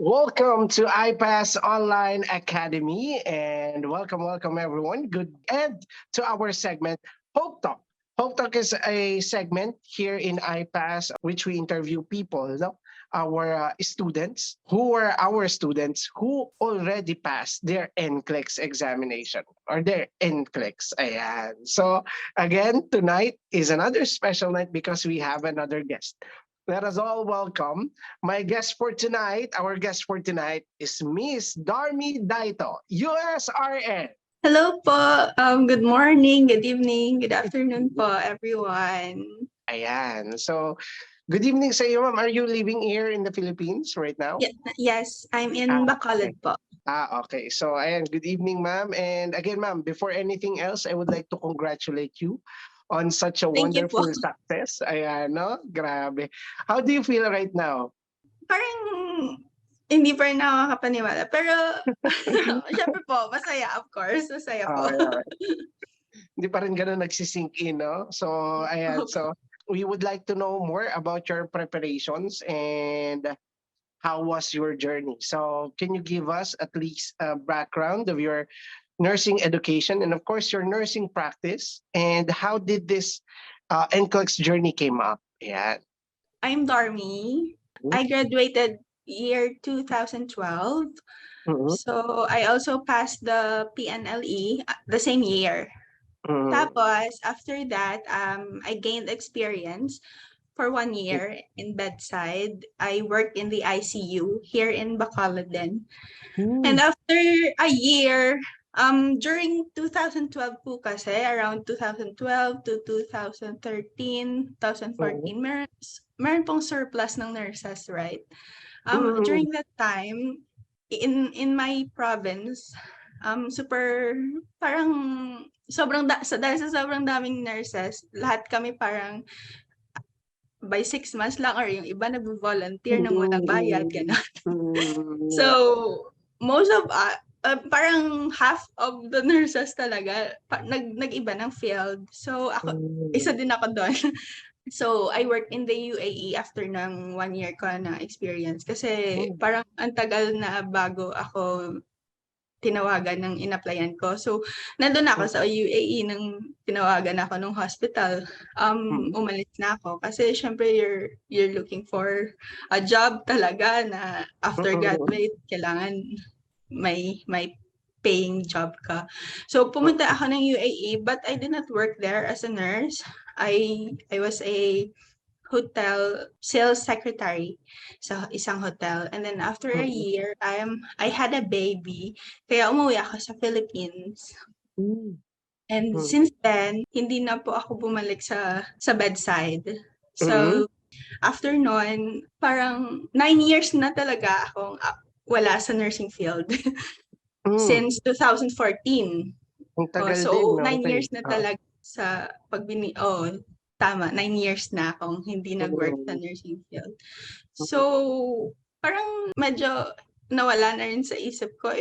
Welcome to IPASS Online Academy and welcome everyone. Good and to our segment Hope Talk. Hope Talk is a segment here in IPASS which we interview people, no? Our students who already passed their NCLEX examination or their NCLEX. Ayan. So again, tonight is another special night because we have another guest. Let us all welcome my guest for tonight. Our guest for tonight is Miss Darmi Dane, USRN. Hello po. Good morning, good evening, good afternoon po, everyone. Ayan. So, good evening sa iyo, ma'am. Are you living here in the Philippines right now? Yes, I'm in Bacolod po. Okay. So, ayan. Good evening, ma'am. And again, ma'am, before anything else, I would like to congratulate you on such a Thank you po. wonderful success. Ayan, no? Grabe. How do you feel right now? Parang hindi pa rin nakakapaniwala. Pero, syempre po, masaya, of course. Masaya po. Okay. Hindi pa rin ganun nagsisink in, no? So, ayan. So, we would like to know more about your preparations and how was your journey. So, can you give us at least a background of your nursing education and, of course, your nursing practice and how did this NCLEX journey came up? Yeah. I'm Darmi. I graduated year 2012. So, I also passed the PNLE the same year. Tapos, after that, I gained experience for 1 year in bedside. I worked in the ICU here in Bacolod then. And after a year, during 2012 po kasi, around 2012 to 2013, 2014, meron pong surplus ng nurses, right? During that time, in my province, parang dahil sa sobrang daming nurses, lahat kami parang by 6 months lang or yung iba nag-volunteer ng walang bayad, gano'n. So, most of, parang half of the nurses talaga, nag-iba ng field. So, ako, isa din ako doon. So, I worked in the UAE after ng 1 year ko na experience. Kasi parang ang tagal na bago ako tinawagan ng in-applyan ko. So, nandun ako sa UAE nang tinawagan ako ng hospital. Umalis na ako kasi syempre you're looking for a job talaga na after graduate kailangan may paying job ka. So, pumunta ako ng UAE but I did not work there as a nurse. I was a hotel sales secretary sa isang hotel. And then after a year, I had a baby. Kaya umuwi ako sa Philippines. And since then, hindi na po ako bumalik sa bedside. So, after nun, parang 9 years na talaga akong wala sa nursing field. Since 2014. So, 9 years na talaga sa tama, 9 years na akong hindi nag-work sa nursing field. So, parang medyo nawala na rin sa isip ko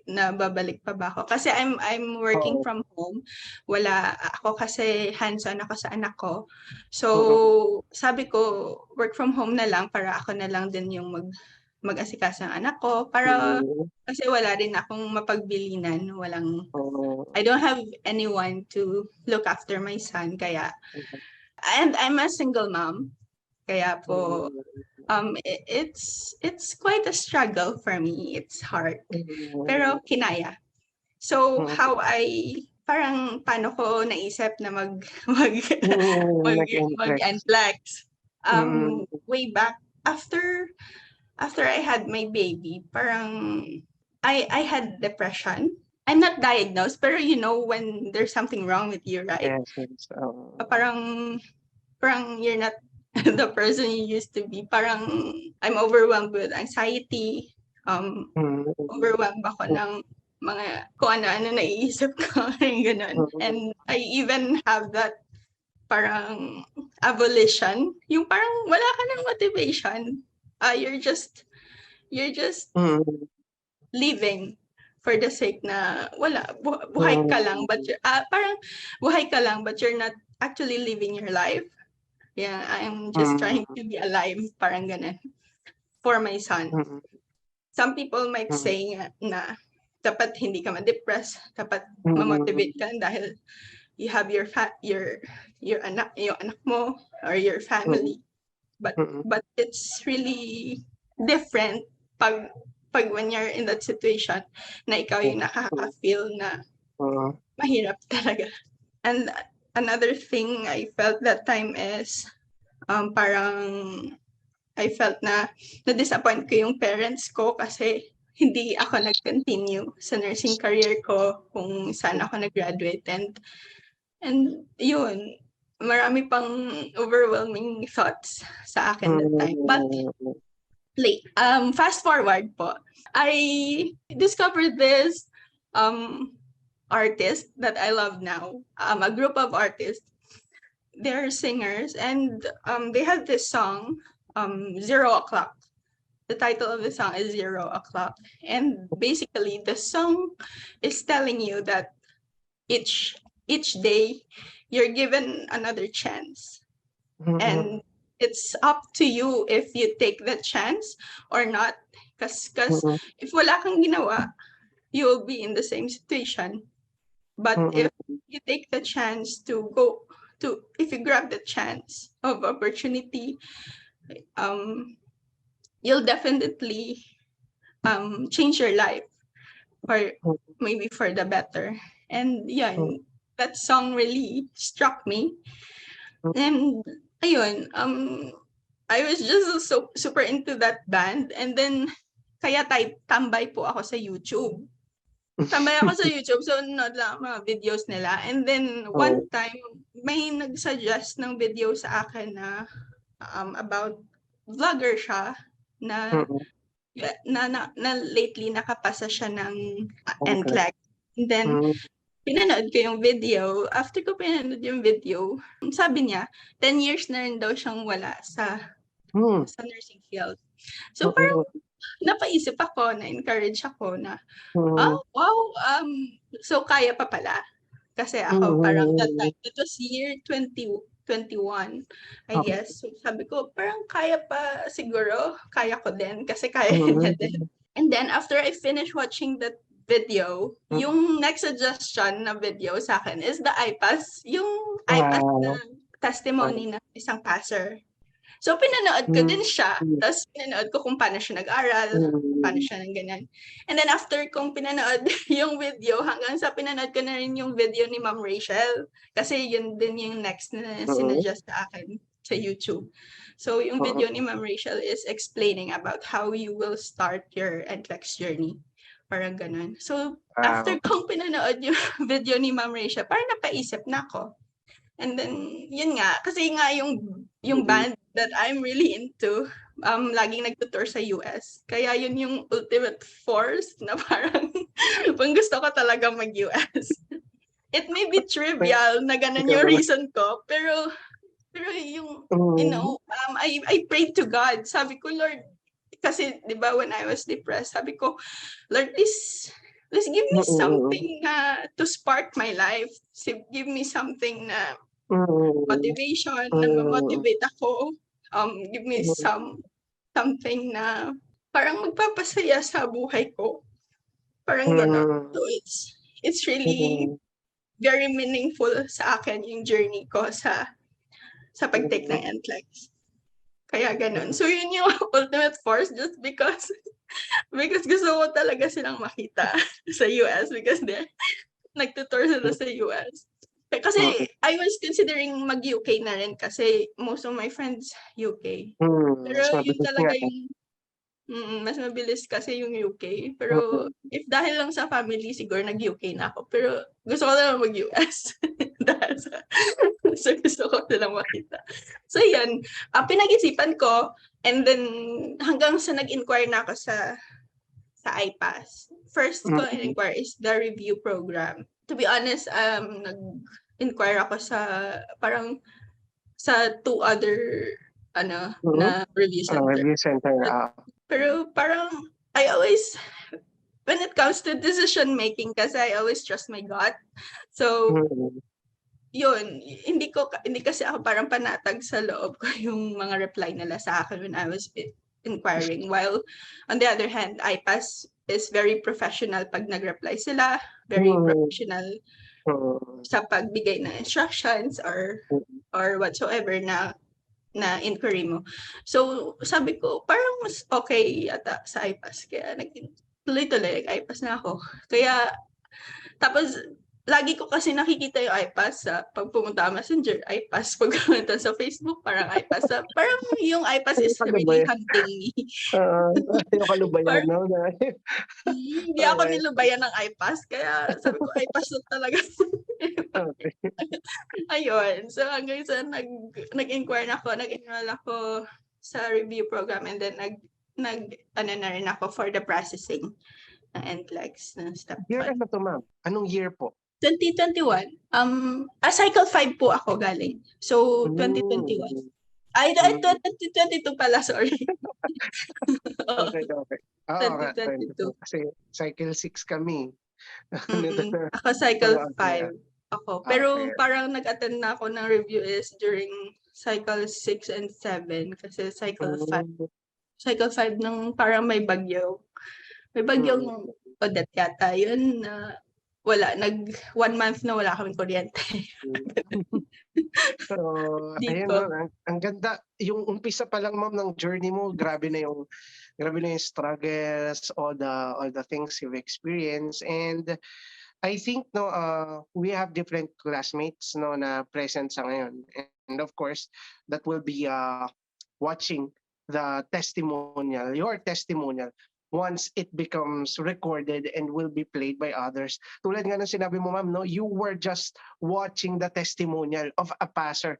na babalik pa ba ako. Kasi I'm working from home. Wala ako kasi hands-on ako sa anak ko. So, sabi ko, work from home na lang para ako na lang din yung mag-asikaso ng anak ko. Para kasi wala rin akong mapagbilinan. I don't have anyone to look after my son. Kaya, and I'm a single mom. Kaya po, it's quite a struggle for me. It's hard. Pero kinaya. So, paano ko naisip na mag-NCLEX? Way back, after I had my baby, parang I had depression. I'm not diagnosed, pero you know when there's something wrong with you, right? Yes. Parang you're not the person you used to be. Parang I'm overwhelmed with anxiety. Overwhelmed ako ng mga kung ano-ano naiisip ko, ganun. And I even have that parang abolition, yung parang wala ka ng motivation. You're just living for the sake na buhay ka lang, but parang buhay ka lang but you're not actually living your life. Yeah, I'm just trying to be alive, parang ganun, for my son. some people might say na dapat hindi ka ma-depress, dapat ma-motivate ka dahil you have your anak mo or your family. But it's really different pag when you're in that situation na ikaw yung nakaka-feel na mahirap talaga. And another thing I felt that time is parang I felt na na-disappoint ko yung parents ko kasi hindi ako nag-continue sa nursing career ko kung saan ako nag-graduate. And yun, marami pang overwhelming thoughts sa akin that time. But fast forward po, I discovered this artist that I love now, a group of artists. They're singers, and they have this song, 0 o'clock. The title of the song is 0 o'clock. And basically, the song is telling you that each day, you're given another chance. And it's up to you if you take the chance or not. Because if wala kang ginawa, you will be in the same situation. But if you take the chance if you grab the chance of opportunity, you'll definitely change your life, or maybe for the better. And yeah, that song really struck me. And ayun, I was just so super into that band, and then kaya tambay po ako sa YouTube. Tambay ako sa YouTube, so nanood lang mga videos nila. And then one time, may nag-suggest ng video sa akin na about vlogger siya na lately nakapasa siya ng NCLEX. And then pinanood ko yung video. After ko pinanood yung video, sabi niya, 10 years na rin daw siyang wala sa nursing field. So parang napaisip ako, na-encourage ako na, oh, wow, so kaya pa pala. Kasi ako parang that was year 2021, I guess. So sabi ko, parang kaya pa siguro, kaya ko din, kasi kaya niya din. And then after I finished watching that video, yung next suggestion na video sa akin is the IPASS, yung IPASS na testimony ng isang passer. So, pinanood ko din siya. Tapos, pinanood ko kung paano siya nag-aral, paano siya ng ganyan. And then, after kong pinanood yung video, hanggang sa pinanood ko na rin yung video ni Ma'am Rachel. Kasi yun din yung next na sinuggest sa akin sa YouTube. So, yung video ni Ma'am Rachel is explaining about how you will start your NCLEX journey. Parang ganun. So, after kong pinanood yung video ni Ma'am Rachel, parang napaisip na ako. And then, yun nga, kasi nga yung band that I'm really into, laging nagtutour sa US. Kaya yun yung ultimate force na parang pang gusto ko talaga mag-US. It may be trivial na ganun yung reason ko, pero yung, you know, I prayed to God. Sabi ko, Lord, kasi, di ba, when I was depressed, sabi ko, Lord, please give me something to spark my life. Give me something na motivation, na ma-motivate ako. Give me something na parang magpapasaya sa buhay ko. Parang gano'n. So it's really very meaningful sa akin yung journey ko sa pag-take ng NCLEX. Kaya gano'n. So yun yung ultimate force, just because gusto ko talaga silang makita sa US, because nagtutour sila sa US. Kasi I was considering mag-UK na rin kasi most of my friends UK. Pero yun talaga yung mas mabilis kasi yung UK. Pero if dahil lang sa family, siguro nag-UK na ako. Pero gusto ko na lang mag-US. Dahil sa gusto ko silang makita. So yun, pinag-isipan ko, and then hanggang sa nag-inquire na ako sa IPASS. First ko in-inquire is the review program. To be honest, nag-inquire ako sa parang sa 2 other na review center. Pero parang I always, when it comes to decision making, kasi I always trust my gut. So yun, hindi kasi ako parang panatag sa loob ko yung mga reply nila sa akin when I was inquiring. While on the other hand, IPASS is very professional pag nag-reply sila, very professional sa pagbigay ng instructions or whatsoever na inquiry mo. So, sabi ko, parang mas okay yata sa IPASS. Kaya tuloy-tuloy, IPASS na ako. Kaya, tapos, lagi ko kasi nakikita yung IPASS sa pag pumunta Messenger, IPASS. Pag pumunta sa Facebook, parang IPASS. Parang yung IPASS is really hunting me. Yung kalubayan, no? Hindi ako nilubayan ng IPASS. Kaya sabi ko, IPASS na talaga. Okay. Ayun. So hanggang sa nag-inquire nag-enroll ako sa review program and then ano na rin ako for the processing ng NCLEX ng step 5. Year ano to, ma'am? Anong year po? 2021. Cycle 5 po ako galing. So 2021. Ay, 2022 pala, sorry. Okay. 2022. Kasi cycle 6 kami. Ako cycle 5 ako. Pero Okay. parang nag-attend na ako ng review is during cycle 6 and 7 kasi cycle 5 nung parang may bagyo. May bagyong Odette yata. Yun na wala. 1 month na wala kaming kuryente. So, ayun, Dito. no, ang ganda. Yung umpisa pa lang, ma'am, ng journey mo, grabe na yung struggles, all the things you've experienced. And I think we have different classmates na present sa ngayon. And of course, that will be watching your testimonial once it becomes recorded and will be played by others. Tulad nga ng sinabi mo, ma'am, you were just watching the testimonial of a passer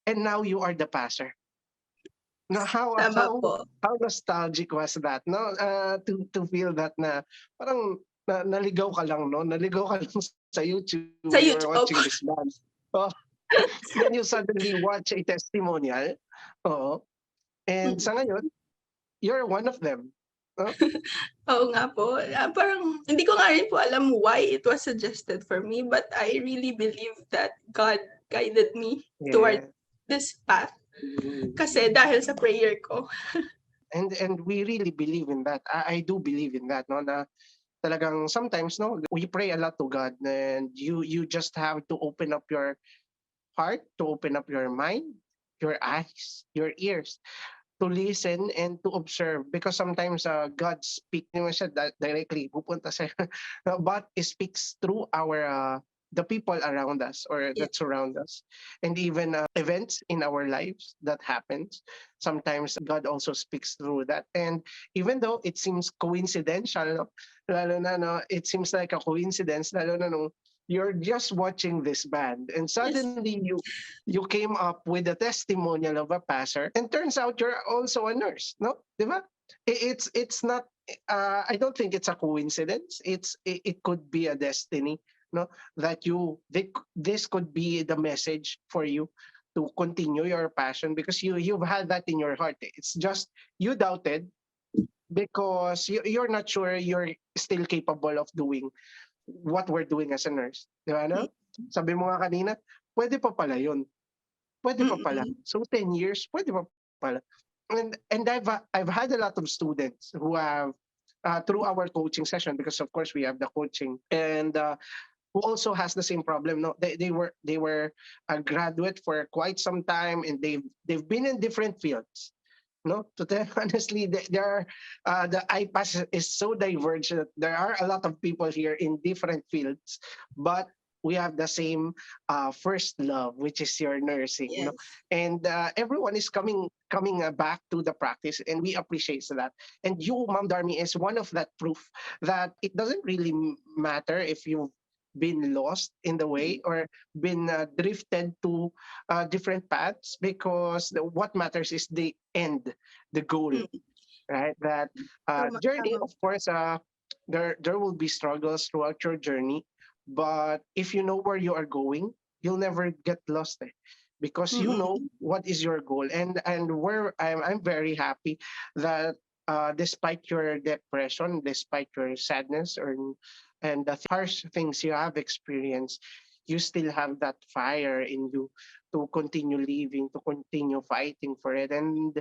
and now you are the passer. Now, how nostalgic was that, to feel that na parang naligaw ka lang, naligaw ka lang sa YouTube. You were watching this band. Then you suddenly watch a testimonial. And sa ngayon, you're one of them. Oo nga po. Parang hindi ko nga rin po alam why it was suggested for me, but I really believe that God guided me toward this path. Kasi dahil sa prayer ko. And we really believe in that. I do believe in that, na talagang sometimes we pray a lot to God and you just have to open up your heart, to open up your mind, your eyes, your ears, to listen and to observe, because sometimes God speaks directly, pupunta sa but it speaks through the people around us or that surround us, and even events in our lives that happens. Sometimes God also speaks through that, and even though it seems coincidental, lalo na it seems like a coincidence, lalo na nung you're just watching this band and suddenly you came up with a testimonial of a passer, and turns out you're also a nurse, no? Diba? It's not I don't think it's a coincidence. It could be a destiny, no? That this could be the message for you to continue your passion, because you've had that in your heart. It's just you doubted because you're not sure you're still capable of doing what we're doing as a nurse. Di ba, no? Sabi mo nga kanina, pwede pa pala yun. Pwede pa pala. So 10 years, pwede pa pala. And I've had a lot of students who have, through our coaching session, because of course we have the coaching, and who also has the same problem. No, they were a graduate for quite some time, and they've been in different fields. No, to tell honestly, the IPASS is so diverse that there are a lot of people here in different fields, but we have the same first love, which is your nursing. Yes. And everyone is coming back to the practice, and we appreciate that. And you, Ma'am Darmi, is one of that proof that it doesn't really matter if you've been lost in the way or been drifted to different paths, because what matters is the end, the goal, right? That journey, of course, there will be struggles throughout your journey, but if you know where you are going, you'll never get lost, because you know what is your goal. And where I'm very happy that despite your depression, despite your sadness, and the harsh things you have experienced, you still have that fire in you to continue living, to continue fighting for it. And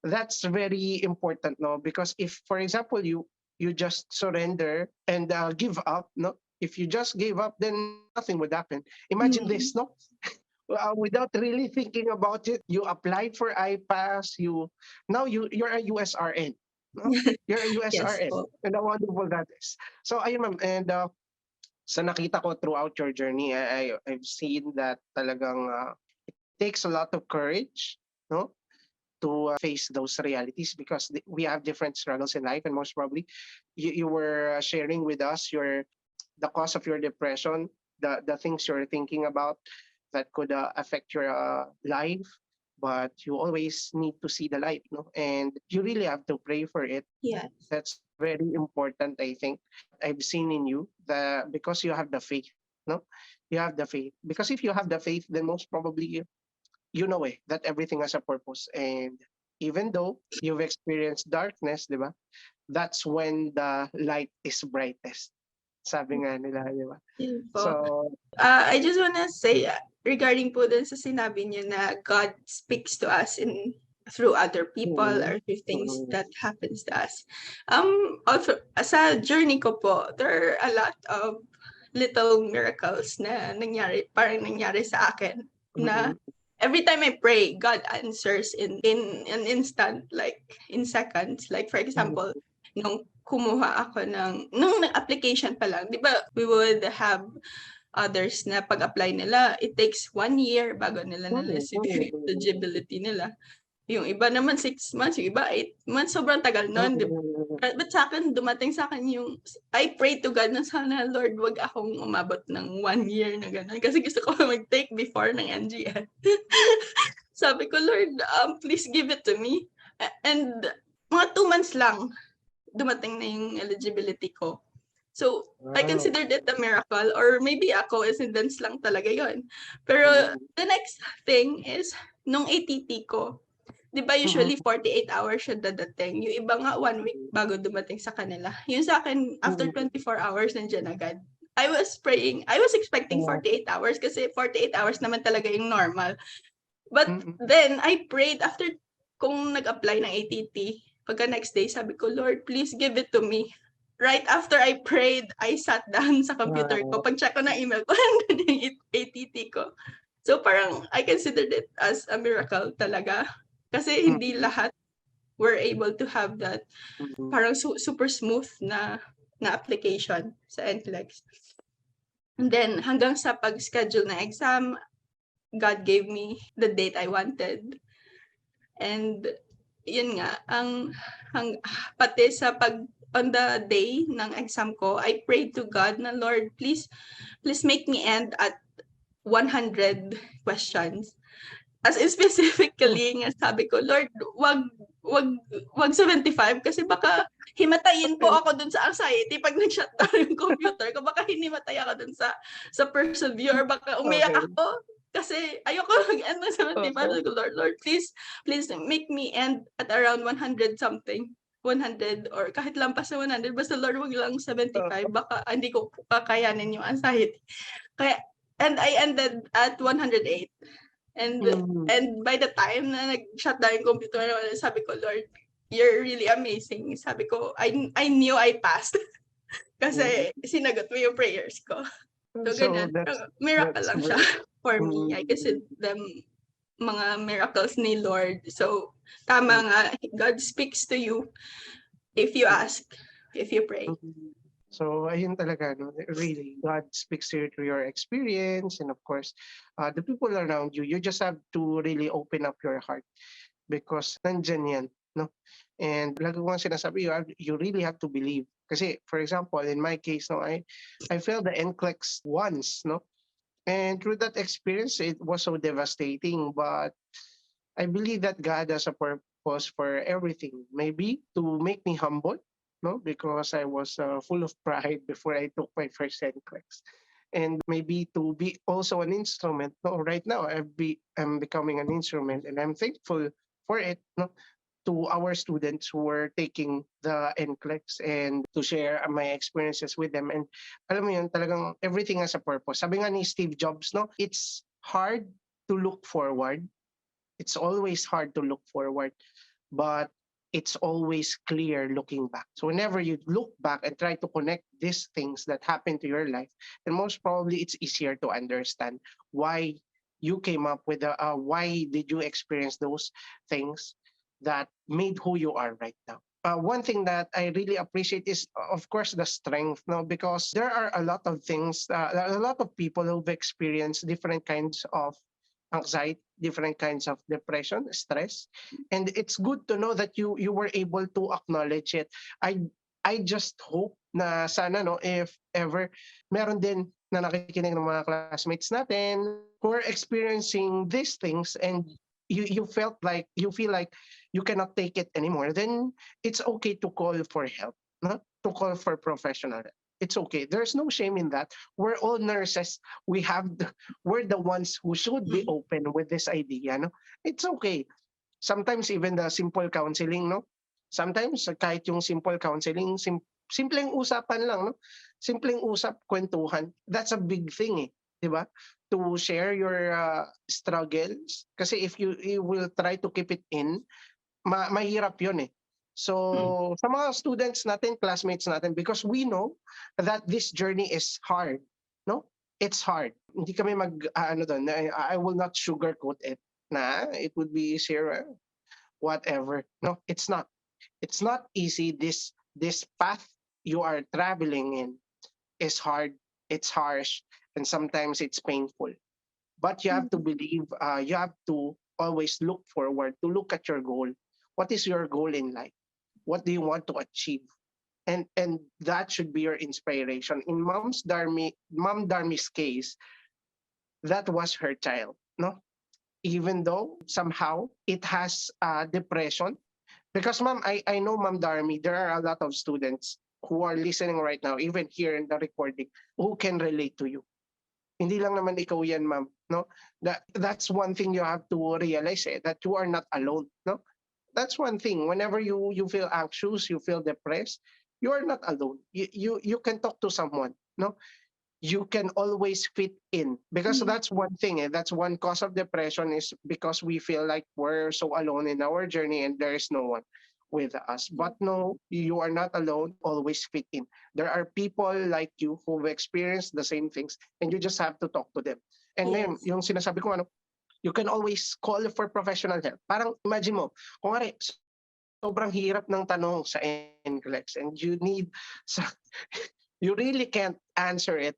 that's very important, no? Because if, for example, you just surrender and give up, no? If you just gave up, then nothing would happen. Imagine Mm. this, no? Without really thinking about it, you applied for IPASS. Now you're a USRN. No, you're a Yes USRN, po. and how wonderful that is. So ayun, ma'am, and sa nakita ko throughout your journey, I've seen that talagang takes a lot of courage, no, to face those realities because we have different struggles in life, and most probably, you were sharing with us the cause of your depression, the things you're thinking about that could affect your life, but you always need to see the light, no, and you really have to pray for it. Yes. That's very important, I think. I've seen in you that because you have the faith, no, you have the faith. Because if you have the faith, then most probably you know that everything has a purpose. And even though you've experienced darkness, di ba? That's when the light is brightest. Sabi nga nila, di ba? Yun po. So, I just wanna say, regarding po dun sa sinabi niyo na God speaks to us through other people mm, or through things mm, that happens to us. Also, sa journey ko po, there are a lot of little miracles na parang nangyari sa akin na mm, every time I pray, God answers in an instant, like in seconds. Like for example, mm, nung kumuha ako nung application pa lang, di ba, we would have others na pag-apply nila, it takes 1 year bago nila na-receive yung eligibility nila. Yung iba naman 6 months, yung iba 8 months, sobrang tagal nun. But sa akin, dumating sa akin yung, I pray to God na sana, Lord, wag akong umabot ng 1 year na gano'n. Kasi gusto ko mag-take before ng NGL. Sabi ko, Lord, please give it to me. And mga 2 months lang, dumating na yung eligibility ko. So, I wow. considered it a miracle, or maybe a coincidence lang talaga yon. Pero Mm, the next thing is, nung ATT ko, di ba mm, usually 48 hours siya dadating. Yung iba nga 1 week bago dumating sa kanila. Yung sa akin, after mm, 24 hours, nandiyan agad. I was praying, I was expecting mm, 48 hours kasi 48 hours naman talaga yung normal. But mm, then, I prayed after kung nag-apply ng ATT. Pagka next day, sabi ko, Lord, please give it to me. Right after I prayed, I sat down sa computer ko. wow. Pag-check ko ng email ko, nandun yung ATT ko. So parang I considered it as a miracle talaga. Kasi hindi Mm, lahat were able to have that mm, parang super smooth na application sa NCLEX. And then hanggang sa pag-schedule na exam, God gave me the date I wanted. And yun nga, pati sa on the day ng exam ko, I prayed to God na, Lord, please make me end at 100 questions. As in specifically, nga sabi ko, Lord, wag, wag 75 kasi baka himatayin po ako dun sa anxiety pag nag-shutdown yung computer ko. Baka hinimatay ako dun sa persevere. Baka umiyak okay. ako kasi ayoko mag-end ng 75. Okay. Lord, please make me end at around 100 something. 100 or kahit lampas sa 100, basta Lord, wag lang 75. Baka hindi ko kakayanin yung anxiety. Kaya, and I ended at 108. And Mm, and by the time na nag-shut down yung computer, sabi ko, Lord, you're really amazing. Sabi ko, I knew I passed kasi mm. sinagot mo yung prayers ko. So, So ganyan. that's Miracle that's lang siya very, for me. I consider mm, them mga miracles ni Lord. So, tama nga, God speaks to you if you mm, ask, if you pray. mm. So ayun talaga, no? Really, God speaks to you through your experience, and of course, the people around you. You just have to really open up your heart because nandyan yan, no? And lagi ko nga sinasabi, you really have to believe. Kasi, for example, in my case, no, I failed the NCLEX once, no? And through that experience, it was so devastating. But I believe that God has a purpose for everything. Maybe to make me humble, no, because I was full of pride before I took my first NCLEX, and maybe to be also an instrument. No, right now I'm becoming an instrument, and I'm thankful for it. No, to our students who were taking the NCLEX and to share my experiences with them. And alam mo yun, talagang everything has a purpose. Sabi nga ni Steve Jobs, no, it's hard to look forward. It's always hard to look forward, but it's always clear looking back. So whenever you look back and try to connect these things that happened to your life, then most probably it's easier to understand why you came up with why did you experience those things that made who you are right now. One thing that I really appreciate is, of course, the strength. No, because there are a lot of things, a lot of people who've experienced different kinds of anxiety, different kinds of depression, stress, and it's good to know that you were able to acknowledge it. I just hope na sana no, if ever meron din na nakikinig ng mga classmates natin who are experiencing these things, and you felt like you feel like you cannot take it anymore, then it's okay to call for help, no? To call for professional help. It's okay. There's no shame in that. We're all nurses. We're the ones who should be Mm. open with this idea, no? It's okay. Sometimes even the simple counseling, no? Sometimes kahit yung simple counseling, simpleng usapan lang, no? Simpleng usap, kwentuhan. That's a big thing, eh. 'Di ba? To share your struggles. Kasi if you will try to keep it in, mahirap 'yun, eh. Mm. So, sa mga students natin, classmates natin, because we know that this journey is hard, no? It's hard. Hindi kami ano dun, I will not sugarcoat it na it would be easier, whatever. No, it's not. It's not easy. This path you are traveling in is hard, it's harsh, and sometimes it's painful. But you have to Mm. believe, you have to always look forward, to look at your goal. What is your goal in life? What do you want to achieve? And that should be your inspiration. In Mom Darmi's case, that was her child, no? Even though somehow it has depression. Because ma'am, I know Ma'am Darmi, there are a lot of students who are listening right now, even here in the recording, who can relate to you. Hindi lang naman ikaw yan, ma'am, no? That's one thing you have to realize, eh, that you are not alone, no? That's one thing. Whenever you feel anxious, you feel depressed, you are not alone. You can talk to someone, no? You can always fit in, because Mm. that's one thing, eh, that's one cause of depression, is because we feel like we're so alone in our journey and there is no one with us. But no, you are not alone. You always fit in. There are people like you who've experienced the same things, and you just have to talk to them. And ngayon, Yes. yung sinasabi ko, ano, you can always call for professional help. Parang imagine mo, kung sobrang hirap ng tanong sa NCLEX and you need sa, you really can't answer it,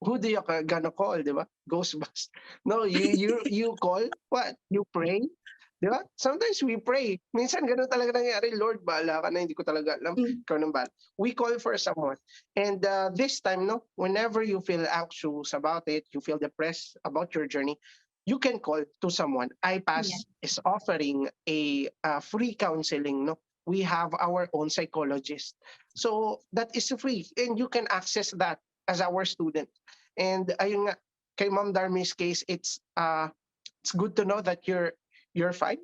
who do you gonna call, di ba? Ghostbusters. No, you call, what? You pray, di ba? Sometimes we pray. Minsan ganun talaga nangyari, Lord, bahala ka na, hindi ko talaga alam. Mm. Ikaw nang bahala. We call for someone. And this time, no, whenever you feel anxious about it, you feel depressed about your journey, you can call to someone. Yeah. IPASS is offering a free counseling, no? We have our own psychologist. So that is free and you can access that as our student. And ayun nga, kay Ma'am Darmi's case, it's good to know that you're fine.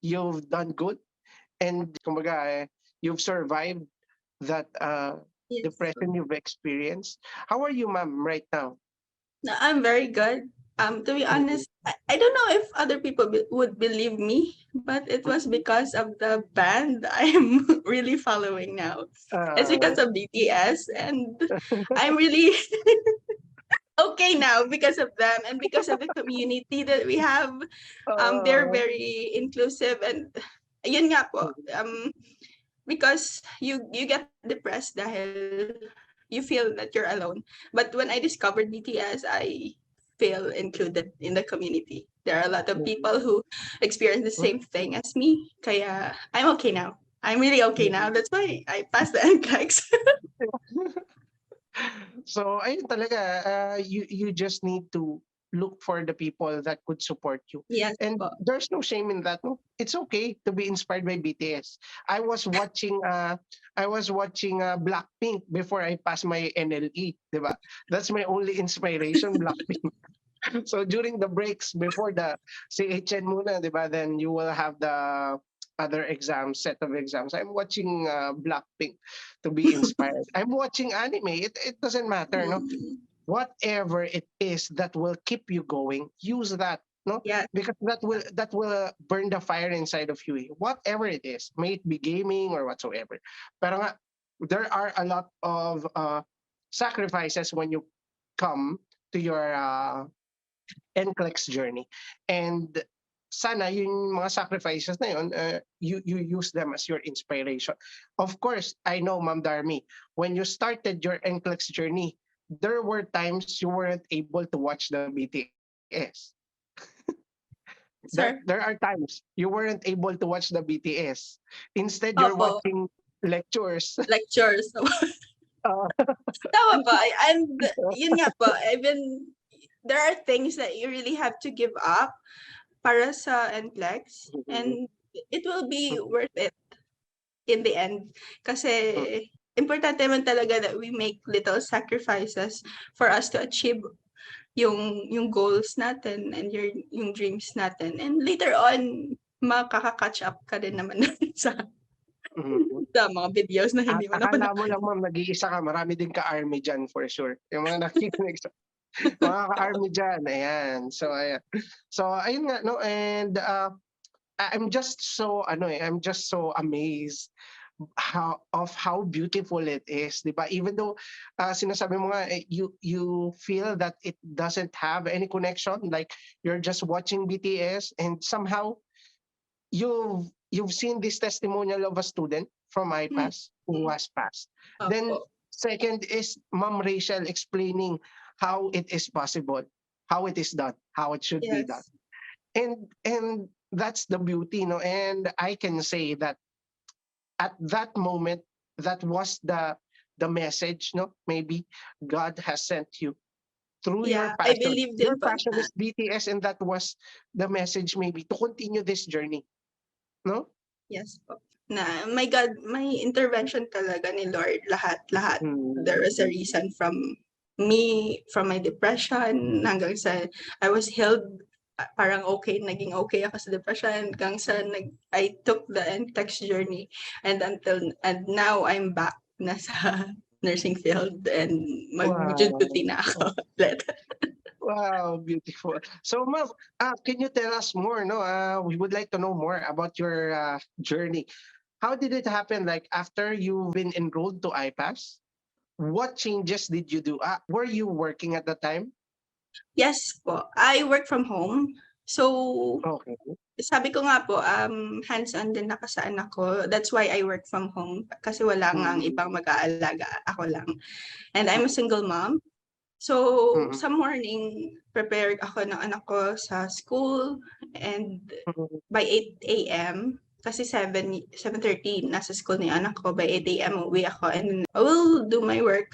You've done good, and kumbaga, you've survived that Yes. depression you've experienced. How are you, ma'am, right now? No, I'm very good. To be Mhm. honest, I don't know if other people would believe me, but it was because of the band I'm really following now. It's Uh, because of BTS, and I'm really okay now because of them and because of the community that we have. They're uh, very inclusive, and yun nga po, because you get depressed dahil you feel that you're alone. But when I discovered BTS, I feel included in the community. There are a lot of people who experience the same thing as me. Kaya I'm okay now. I'm really okay now. That's why I passed the NCLEX. So ayun talaga, you just need to look for the people that could support you. Yes And po. there's no shame in that. No? It's okay to be inspired by BTS. I was watching Blackpink before I passed my NLE, 'di ba? That's my only inspiration, Blackpink. So during the breaks before the CHN muna, 'di ba? Then you will have the other exams, set of exams. I'm watching Blackpink to be inspired. I'm watching anime. It doesn't matter, no? Mm. Whatever it is that will keep you going, use that. no? Yes. Because that will burn the fire inside of you, whatever it is, may it be gaming or whatsoever. Pero nga, there are a lot of sacrifices when you come to your NCLEX journey. And sana yung mga sacrifices na yun, you use them as your inspiration. Of course, I know, Ma'am Darmi, when you started your NCLEX journey, there were times you weren't able to watch the BTS. Sir. There are times you weren't able to watch the BTS. Instead, you're Opo. watching lectures. Lectures. Uh, Tama po. And yun nga po, even there are things that you really have to give up para sa NCLEX, and it will be worth it in the end. Kasi importante man talaga that we make little sacrifices for us to achieve yung goals natin and yung dreams natin. And later on, makaka-catch up ka din naman sa mga videos na hindi mo akala napanood. mo lang, ma'am, nag-iisa ka, marami din ka-army dyan for sure. Yung mga nakikinig sa mga ka-army dyan, ayan. So, ayan. So, ayun nga, no? And I'm just so, I'm just so amazed how beautiful it is, di ba? Even though sinasabi mo nga, you feel that it doesn't have any connection, like you're just watching BTS, and somehow you've seen this testimonial of a student from IPASS who has passed. Then second is Ma'am Rachel explaining how it is possible, how it is done, how it should be done. And that's the beauty, no? And I can say that at that moment, that was the message, no? Maybe God has sent you through your I passion. believe Your din po passion is BTS, and that was the message maybe to continue this journey. No? Yes po. Na, my God, may intervention talaga ni Lord, lahat. There was a reason from me, from my depression, hanggang sa I was healed, parang okay, naging okay ako sa depression, hanggang sa I took the NCLEX journey, and now I'm back na sa nursing field, and mag-duty na ako. Wow, beautiful. So, Ma'am, can you tell us more? No, we would like to know more about your journey. How did it happen? Like after you've been enrolled to IPASS, what changes did you do? Were you working at the time? Yes po, I work from home. So, okay. Sabi ko nga po, hands-on din ako sa anak ko. That's why I work from home. Kasi wala ngang ibang mag-aalaga. Ako lang. And I'm a single mom. So, sa morning, prepared ako ng anak ko sa school. And by 8 a.m., kasi 7:30, nasa school ni anak ko. By 8 a.m., uwi ako. And I will do my work.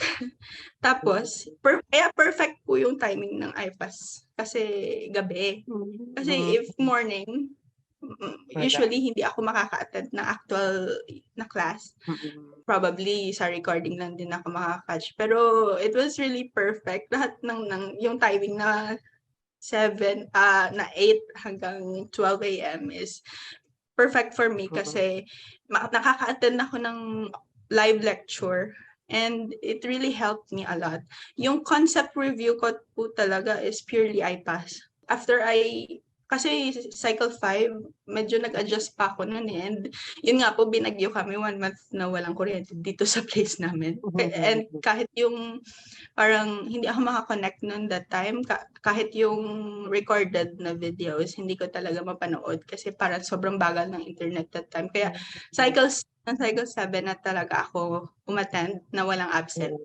Tapos, kaya perfect po yung timing ng IPASS. Kasi gabi. Kasi if morning, usually hindi ako makaka-attend ng actual na class. Probably sa recording lang din ako makaka-catch. Pero it was really perfect. Lahat ng yung timing na 8 hanggang 12 a.m. is perfect for me kasi nakaka-attend ako ng live lecture. And it really helped me a lot. Yung concept review ko po talaga is purely IPASS. Kasi cycle 5, medyo nag-adjust pa ako noon eh. And yun nga po, binagyo kami 1 month na walang kuryente dito sa place namin. And kahit yung parang hindi ako makakonect noon that time, kahit yung recorded na videos, hindi ko talaga mapanood kasi parang sobrang bagal ng internet that time. Kaya cycle 7 na talaga ako umattend na walang absent.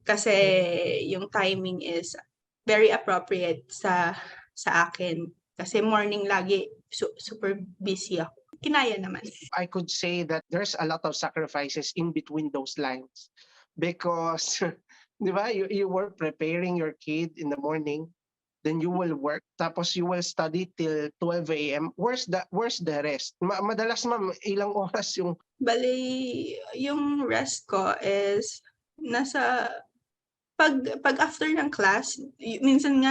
Kasi yung timing is very appropriate sa akin. Kasi morning lagi, super busy ako. Kinaya naman. I could say that there's a lot of sacrifices in between those lines. Because, di ba, you were preparing your kid in the morning, then you will work, tapos you will study till 12 a.m. Where's the rest? Madalas, ma'am, ilang oras yung... Bali, yung rest ko is nasa... Pag after ng class, minsan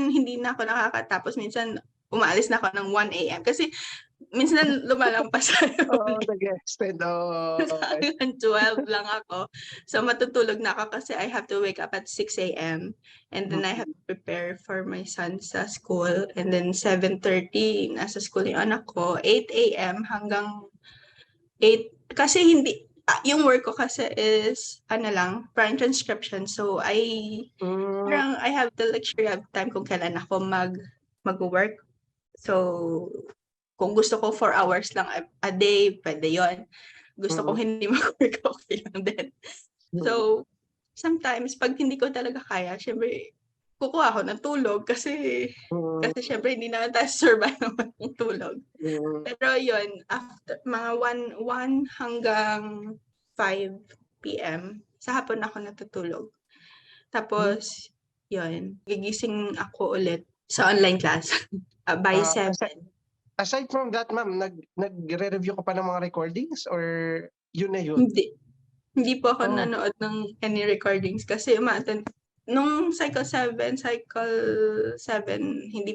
hindi na ako nakakatapos, minsan umaalis na ako ng 1 a.m. Kasi minsan lumalampas Oo, nag-extend. Okay. hanggang 12 lang ako. So matutulog na ako kasi I have to wake up at 6 a.m. and then I have to prepare for my son sa school, and then 7:30 nasa school yung anak ko, 8 a.m. hanggang 8 kasi hindi yung work ko kasi is ano lang, prime transcription. So parang I have the luxury of time kung kailan ako mag-work. So kung gusto ko 4 hours lang a day, pwede yon. Gusto kong hindi mag-work, okay lang din. So, sometimes, pag hindi ko talaga kaya, syempre, kukuha ako ng tulog kasi syempre, hindi naman tayo survive naman ng tulog. Pero yun, after mga 1 hanggang 5 p.m., sa hapon ako natutulog. Tapos, yun, gigising ako ulit sa online class by 7. Aside from that, ma'am, nagre-review ka pa ng mga recordings or yun na yun? Hindi po ako nanood ng any recordings kasi nung cycle 7,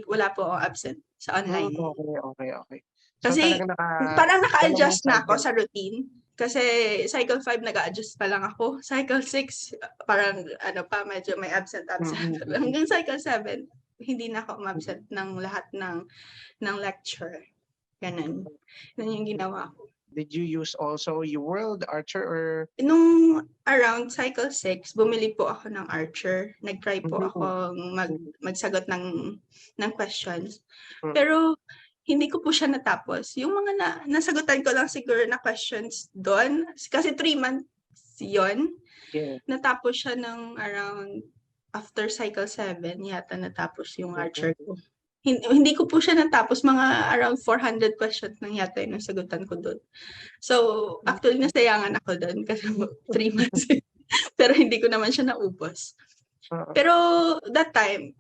wala po ako absent sa online. Okay. So Kasi talagang parang naka-adjust na ako sa routine. Kasi cycle 5 nag-a-adjust pa lang ako. Cycle 6 parang medyo may absent. Hanggang cycle 7 hindi na ako umabsent ng lahat ng lecture. Ganun. Yan yung ginawa ko. Did you use also UWorld, Archer, or? Nung around cycle 6, bumili po ako ng Archer. Nag-try po akong magsagot ng questions. Pero hindi ko po siya natapos. Yung mga nasagutan ko lang siguro na questions doon, kasi 3 months yun. Yeah. Natapos siya ng around after cycle 7, yata natapos yung Archer ko. Hindi ko po siya natapos, mga around 400 questions lang yata yung nasagutan ko doon. So, actually, nasayangan ako doon kasi 3 months. Pero hindi ko naman siya naubos. Pero that time,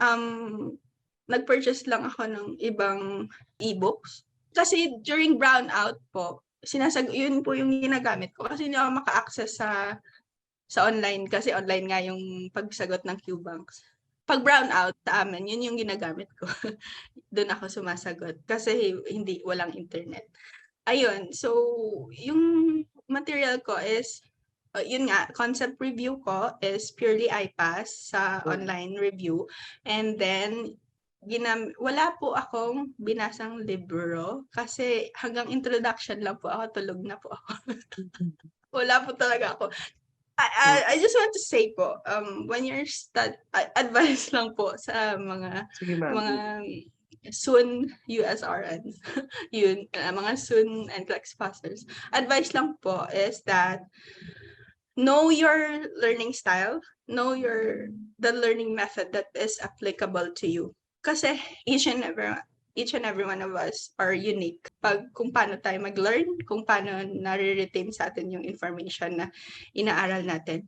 nag-purchase lang ako ng ibang e-books. Kasi during brownout po, yun po yung ginagamit ko kasi hindi ako maka-access sa online kasi online nga yung pagsagot ng Q-Banks. Pag brownout sa amin, yun yung ginagamit ko. Doon ako sumasagot kasi walang internet. Ayun, so yung material ko is, yun nga, concept review ko is purely IPASS sa online review. And then, wala po akong binasang libro kasi hanggang introduction lang po ako, tulog na po ako. Wala po talaga ako. I just want to say po, when you're advice lang po sa mga soon USRN, yun, mga soon NCLEX passers. Advice lang po is that know your learning style, know the learning method that is applicable to you. Kasi each and every one of us are unique. Kung paano tayo mag-learn, kung paano nare-retain sa atin yung information na inaaral natin.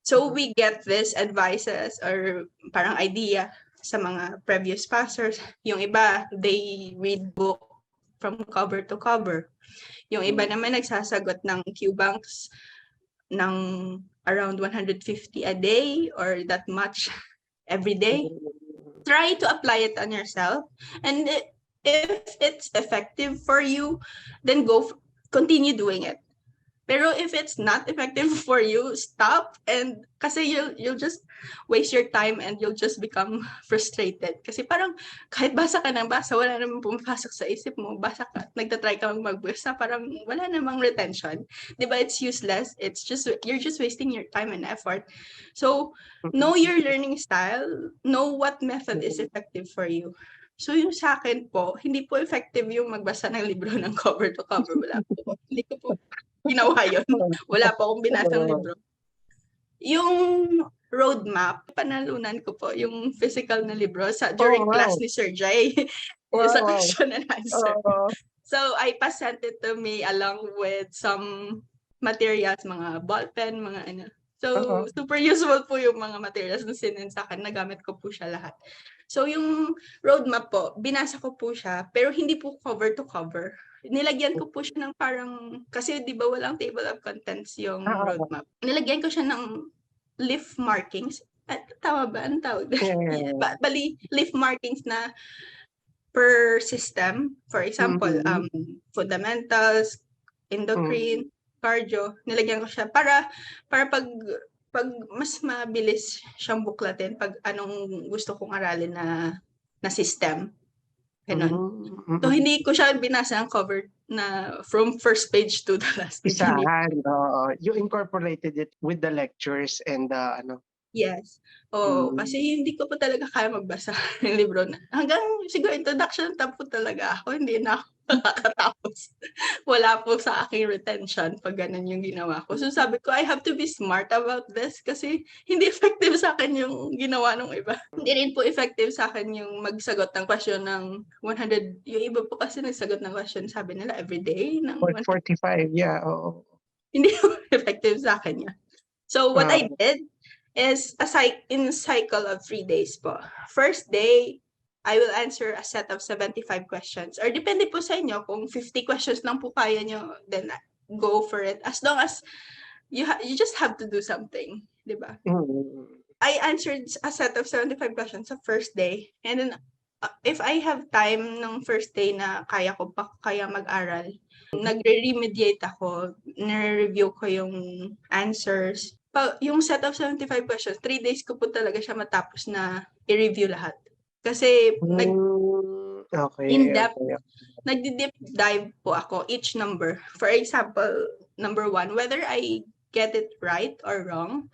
So we get this advices or parang idea sa mga previous passers. Yung iba, they read book from cover to cover. Yung iba naman nagsasagot ng Q-Banks ng around 150 a day or that much every day. Try to apply it on yourself, and if it's effective for you, then continue doing it. Pero if it's not effective for you, stop, and kasi you'll just waste your time and you'll just become frustrated. Kasi parang kahit basa ka ng basa, wala namang pumapasok sa isip mo. Basa ka, nagtatry ka magbasa, parang wala namang retention. Diba? It's useless. You're just wasting your time and effort. So, know your learning style. Know what method is effective for you. So yung sa akin po, hindi po effective yung magbasa ng libro ng cover to cover. Wala po. Hindi ko po ginawa yun. Wala po akong binasang libro. Yung roadmap, panalunan ko po yung physical na libro during class ni Sir Jay. Sa question and answer. So I sent it to me along with some materials, mga ballpen, mga ano. So super useful po yung mga materials na sinend sa akin. Nagamit ko po siya lahat. So yung roadmap po, binasa ko po siya, pero hindi po cover to cover. Nilagyan ko po siya ng parang, kasi di ba walang table of contents yung roadmap. Nilagyan ko siya ng leaf markings. Tama ba? Ang tawag? Bali, leaf markings na per system. For example, Mhm. fundamentals, endocrine, cardio, nilagyan ko siya para pag mas mabilis siyang buklatin pag anong gusto kong aralin na system. Ganun. So, hindi ko siya binasa ang cover na from first page to the last page. Hindi. Isahan, you incorporated it with the lectures and ano. Yes. Oo, kasi hindi ko pa talaga kaya magbasa ng libro na. Hanggang siguro introduction tab po talaga ako, hindi na ako nakakatapos. Wala po sa aking retention pag ganun yung ginawa ko. So sabi ko, I have to be smart about this kasi hindi effective sa akin yung ginawa ng iba. Hindi rin po effective sa akin yung magsagot ng question ng 100. Yung iba po kasi nagsagot ng question, sabi nila everyday ng 45, yeah, oo. Hindi po effective sa akin yan. So what I did is in cycle of 3 days po. First day, I will answer a set of 75 questions. Or depende po sa inyo, kung 50 questions lang po kaya nyo, then go for it. As long as you just have to do something, di ba? I answered a set of 75 questions sa first day. And then, if I have time ng first day na kaya ko pa kaya mag-aral, nagre-remediate ako, nire-review ko yung answers. Yung set of 75 questions, 3 days ko po talaga siya matapos na i-review lahat. Kasi in-depth, nagdi-deep dive po ako each number. For example, number 1, whether I get it right or wrong,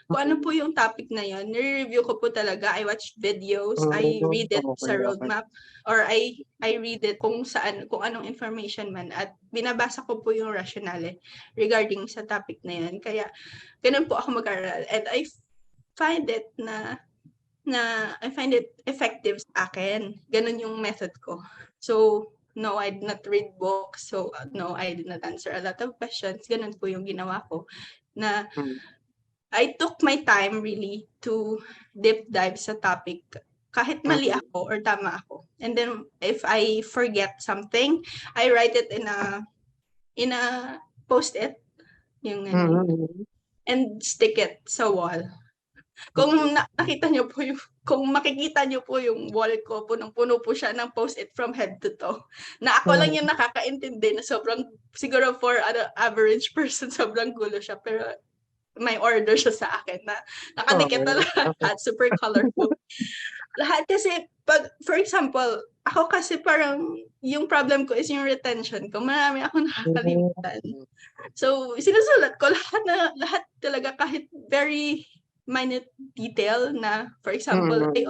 kung ano po yung topic na yun, nire-review ko po talaga. I watch videos, I read it sa roadmap, or I read it kung anong information man, at binabasa ko po yung rationale regarding sa topic na yun. Kaya, ganun po ako mag-aral. And I find it I find it effective sa akin. Ganun yung method ko. So, no, I did not read books. So, no, I did not answer a lot of questions. Ganun po yung ginawa ko. Na, I took my time really to deep dive sa topic. Kahit mali ako or tama ako. And then, if I forget something, I write it in a post-it. Yung and stick it sa wall. Kung nakita niyo po kung makikita niyo po yung wall ko, punong-puno po siya ng post-it from head to toe. Na ako lang yung nakakaintindi na sobrang, siguro for average person, sobrang gulo siya. Pero may order siya sa akin na nakadikit na lahat, super colorful. Lahat kasi, for example, ako kasi parang, yung problem ko is yung retention ko. Marami ako nakakalimutan. So, sinusulat ko lahat talaga, kahit very minute detail na, for example, I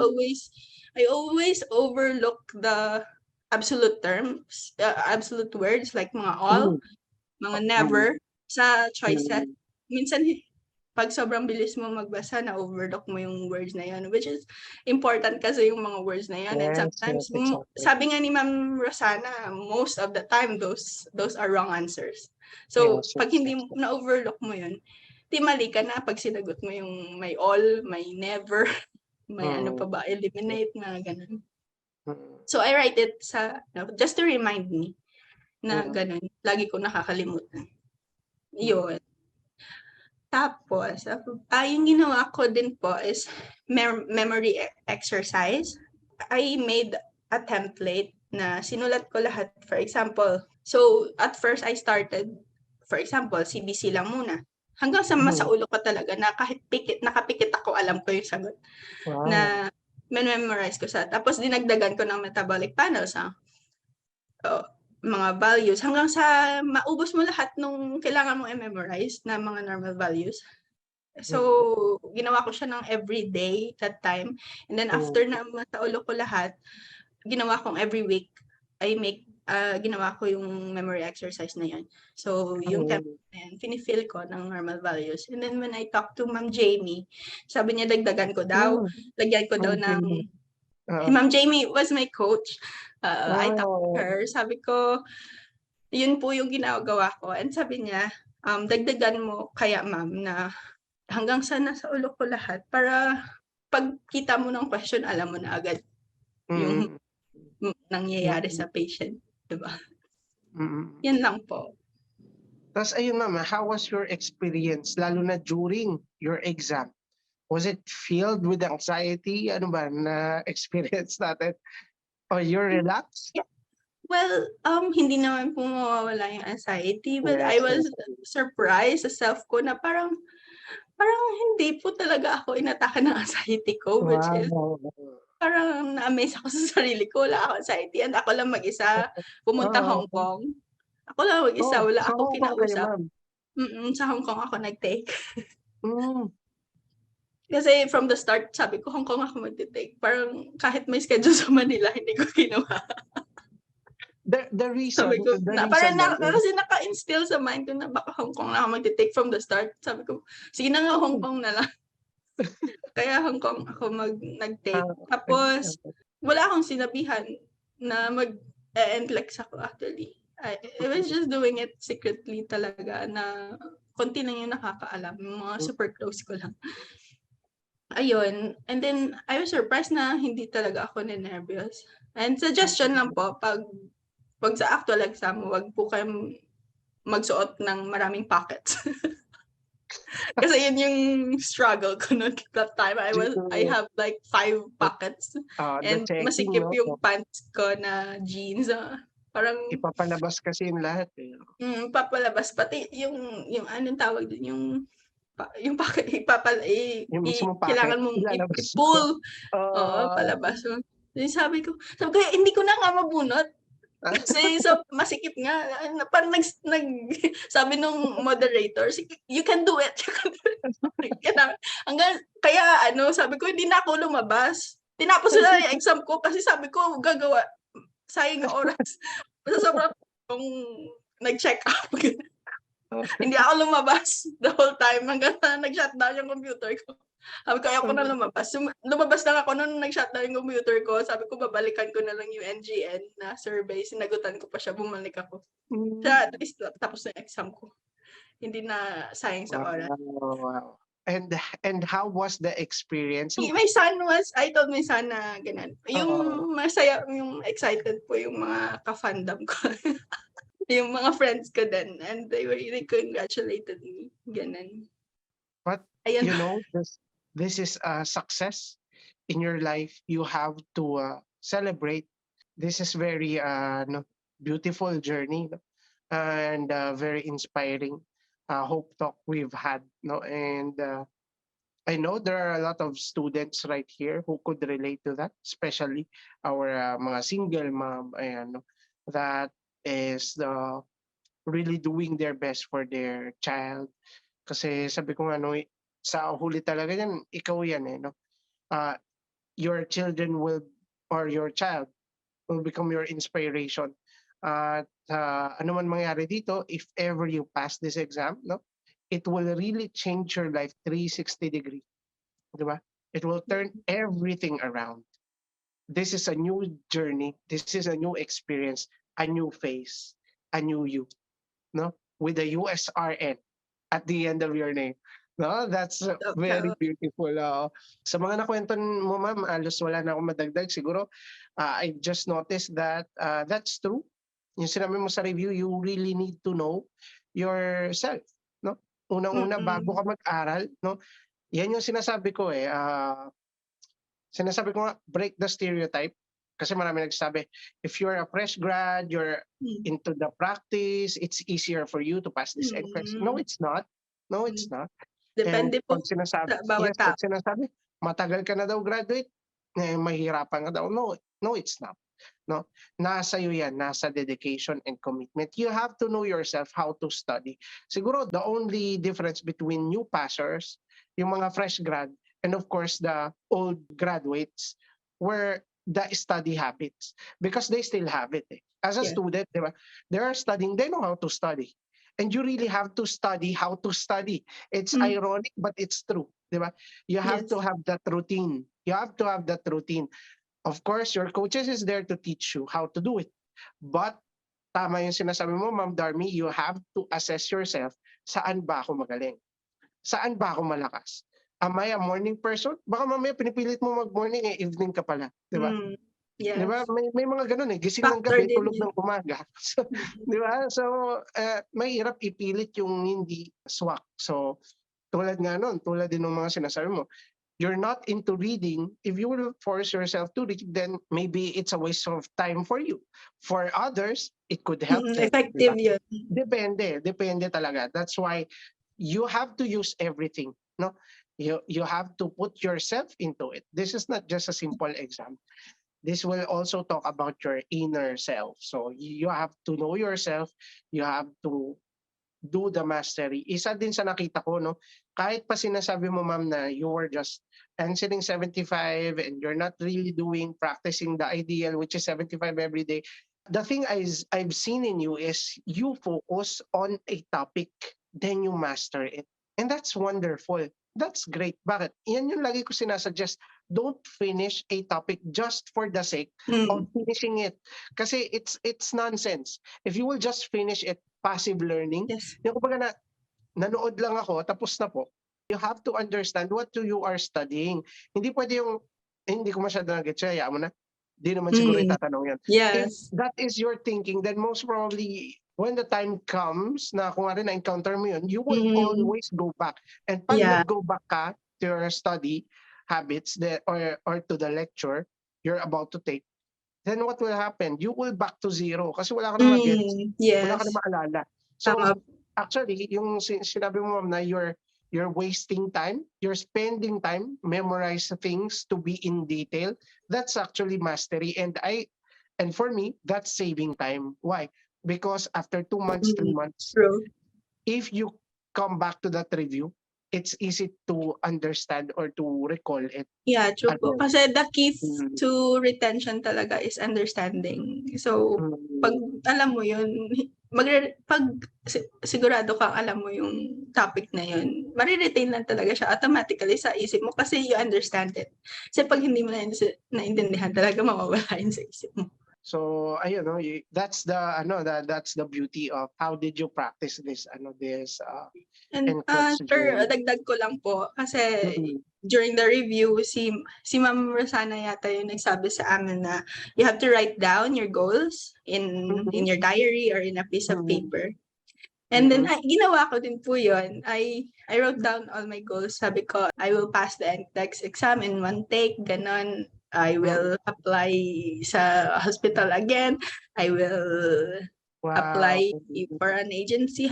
always overlook the absolute terms, absolute words like mga all, mga never sa choices. Minsan, pag sobrang bilis mo magbasa, na-overlook mo yung words na yun, which is important kasi yung mga words na yun. And sometimes, sabi nga ni Ma'am Rosana, most of the time, those are wrong answers. So, pag hindi na-overlook mo yun, di mali ka na pag sinagot mo yung may all, may never, may ano pa ba, eliminate, na ganun. So, I write it just to remind me na ganun. Lagi ko nakakalimutan. Yun. Tapos, yung ginawa ko din po is memory exercise. I made a template na sinulat ko lahat. For example, so at first I started, for example, CBC lang muna. Hanggang sa masaulo ko talaga na kahit nakapikit ako, alam ko yung sagot. Wow. Na memorize ko sa. Tapos dinagdagan ko ng metabolic panels. Mga values. Hanggang sa maubos mo lahat nung kailangan mong i-memorize na mga normal values. So, ginawa ko siya ng everyday that time. And then after na masaulo ko lahat, ginawa kong every week, ginawa ko yung memory exercise na yan. So, yung template na yan, finifill ko ng normal values. And then when I talked to Ma'am Jamie, sabi niya dagdagan ko daw, lagyan ko daw ng, Ma'am Jamie was my coach. I talked to her, sabi ko, yun po yung ginagawa ko. And sabi niya, dagdagan mo kaya ma'am na hanggang sa nasa ulo ko lahat para pagkita mo ng question, alam mo na agad yung nangyayari sa patient. Diba? Yan lang po. Tapos ayun ma'am, how was your experience, lalo na during your exam? Was it filled with anxiety? Ano ba na experience natin? Oh, you're relaxed? Yeah. Well, hindi naman po mawawala yung anxiety, but I Yes, was yes. surprised sa self ko na parang hindi po talaga ako inatake ng anxiety ko, which is Wow. parang na-amaze ako sa sarili ko. Wala akong anxiety and ako lang mag-isa pumunta Oo. Hong Kong. Ako lang mag-isa, Oh, wala sa akong Hong Kong kayo, kinausap. ma'am? Sa Hong Kong ako nag-take. Hmm. Kasi from the start, sabi ko Hong Kong ako magte-take. Parang kahit may schedule sa Manila, hindi ko ginawa. The Sabi reason ko, the parang reason ma'am is kasi naka-instill sa mind ko na baka Hong Kong na ako magte-take from the start. Sabi ko, sige na nga Hong Kong na lang. Kaya Hong Kong ako nag-take. okay. Tapos, wala akong sinabihan na mag-NCLEX ako actually. I was just doing it secretly talaga na konti lang yung nakakaalam. Yung mga super close ko lang. Ayun. And then, I was surprised na hindi talaga ako nervous. And suggestion lang po, pag sa actual exam, wag po kayong magsuot ng maraming pockets. Kasi yun yung struggle ko noon that time. Due I to have like 5 pockets the and checking, masikip no? yung pants ko na jeans. Parang Ipapalabas kasi yung lahat, eh. papalabas pati yung anong tawag dun, yung Yung mismong pocket, kailangan mong ilalabas mo. i-pull. Oo, palabas mo. Sabi ko, hindi ko na nga mabunot. Kasi masikip nga. Parang sabi nung moderator, you can do it. Sabi ko, hindi na ako lumabas. Tinapos na yung exam ko kasi sabi ko, gagawa. Sayang yung oras. Basta sobrang kung nag-check up. Hindi ako lumabas the whole time hanggang nag-shutdown yung computer ko. Sabi ko, ayoko na lumabas. Lumabas lang ako nung nag-shutdown yung computer ko. Sabi ko, babalikan ko na lang yung NGN na survey. Sinagutan ko pa siya, bumalik ako. At least tapos na yung exam ko. Hindi na sayang sa oras. Wow. And how was the experience? I told my son na ganun. Yung masaya, yung excited po yung mga ka-fandom ko. Yung mga friends ko din. And they really congratulated me. Ganun. But, Ayun. you know, this is a success in your life. You have to celebrate. This is very beautiful journey, no? And very inspiring hope talk we've had, no? And I know there are a lot of students right here who could relate to that, especially our mga single mom, ayan, no? That is really doing their best for their child. Kasi sabi ko nga, no, sa huli talaga yan, ikaw yan, eh, no? Your children will, or your child will become your inspiration. At ano man mangyari dito, if ever you pass this exam, no, it will really change your life 360 degree. Di ba? It will turn everything around. This is a new journey. This is a new experience, a new face, a new you, no? With the USRN at the end of your name. No, that's very beautiful. Sa mga nakwento mo, ma'am, alos wala na akong madagdag. Siguro, I just noticed that that's true. Yung sinabi mo sa review, you really need to know yourself. No? Unang-una, bago ka mag-aral, no? Yan yung sinasabi ko eh. Sinasabi ko nga, break the stereotype. Kasi marami nagsasabi, if you're a fresh grad, you're into the practice, it's easier for you to pass this NCLEX. No, it's not. No, it's not. Depende And po pag sinasabi, sa bawat tao. pag sinasabi, matagal ka na daw graduate, mahirapan ka daw. No, it's not. No, nasa iyo yan, nasa dedication and commitment. You have to know yourself how to study. Siguro the only difference between new passers, yung mga fresh grad, and of course the old graduates, were the study habits, because they still have it. As a student, di ba? They are studying, they know how to study. And you really have to study how to study. It's ironic, but it's true. Di ba? You have to have that routine. You have to have that routine. Of course, your coaches is there to teach you how to do it. But tama yung sinasabi mo, Ma'am Darmi, you have to assess yourself. Saan ba ako magaling? Saan ba ako malakas? Am I a morning person? Baka mamaya pinipilit mo mag-morning, evening ka pala. Di ba? Yes. Di ba? May mga ganun eh. Gising ng gabi, tulog ng umaga. So, di ba? So, mahirap ipilit yung hindi swak. So, tulad nga nun, tulad din ng mga sinasabi mo, you're not into reading, if you will force yourself to read, then maybe it's a waste of time for you. For others, it could help them. Effective yun. Depende talaga. That's why you have to use everything. No, you have to put yourself into it. This is not just a simple exam. This will also talk about your inner self. So you have to know yourself. You have to do the mastery. Isa din sa nakita ko, no? Kahit pa sinasabi mo, ma'am, na you were just answering 75 and you're not really practicing the ideal, which is 75 every day. The thing I've seen in you is you focus on a topic, then you master it. And that's wonderful. That's great. Bakit? Yan yung lagi ko sinasuggest. Don't finish a topic just for the sake of finishing it. Kasi it's nonsense. If you will just finish it, passive learning, Yes. yung kumbaga nanood lang ako, tapos na po. You have to understand what you are studying. Hindi pwede yung, hindi ko masyado nag-gets, hayaan mo na. Di naman siguro itatanong yan. Yes. If that is your thinking, then most probably, when the time comes na kung ano na-encounter mo yun, you will always go back. And pag nag-go back ka to your study habits or to the lecture you're about to take, then what will happen? You will back to zero kasi wala ka na mag-gets. Wala ka na Yes. maalala. So, Tama. actually, yung sinabi mo, ma'am, na you're wasting time, you're spending time, memorize things to be in detail. That's actually mastery. And for me, that's saving time. Why? Because after 2 months, 3 months, True. if you come back to that review, it's easy to understand or to recall it. Yeah, true po. Again. Kasi the key to retention talaga is understanding. So, pag alam mo yun, pag sigurado kang alam mo yung topic na yun, mariretain lang talaga siya automatically sa isip mo kasi you understand it. Kasi pag hindi mo naintindihan talaga, mawawala yun sa isip mo. So ayun, no, that's the beauty of how did you practice this And NCLEX sir, journey. dagdag ko lang po kasi during the review si Ma'am Rosana yata yung nagsabi sa amin na you have to write down your goals in your diary or in a piece of paper. And then ginawa ko din po yun. I wrote down all my goals. Sabi ko, I will pass the NCLEX exam in 1 take, ganon. I will apply sa hospital again. I will apply for an agency.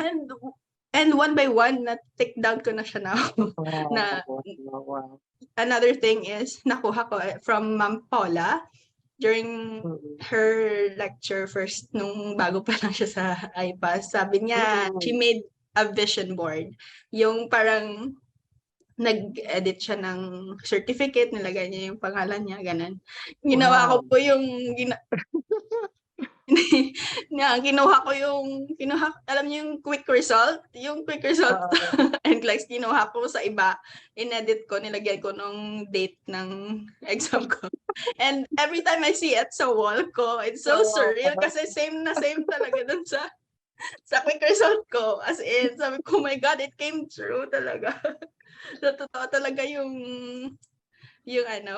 And one by one, na-take down ko na siya now. Another thing is, nakuha ko from Ma'am Paula during her lecture first, nung bago pa lang siya sa IPASS. Sabi niya, she made a vision board. Yung parang nag-edit siya ng certificate, nilagay niya yung pangalan niya, ganun. Ginawa ko po yung kinuha ko alam niyo yung quick result NCLEX, kinuha ko sa iba, inedit ko, nilagay ko nung date ng exam ko. And every time I see it sa wall ko, it's so surreal kasi same talaga dun sa quick result ko. As in, sabi ko, oh my God, it came true talaga. So, totoo talaga yung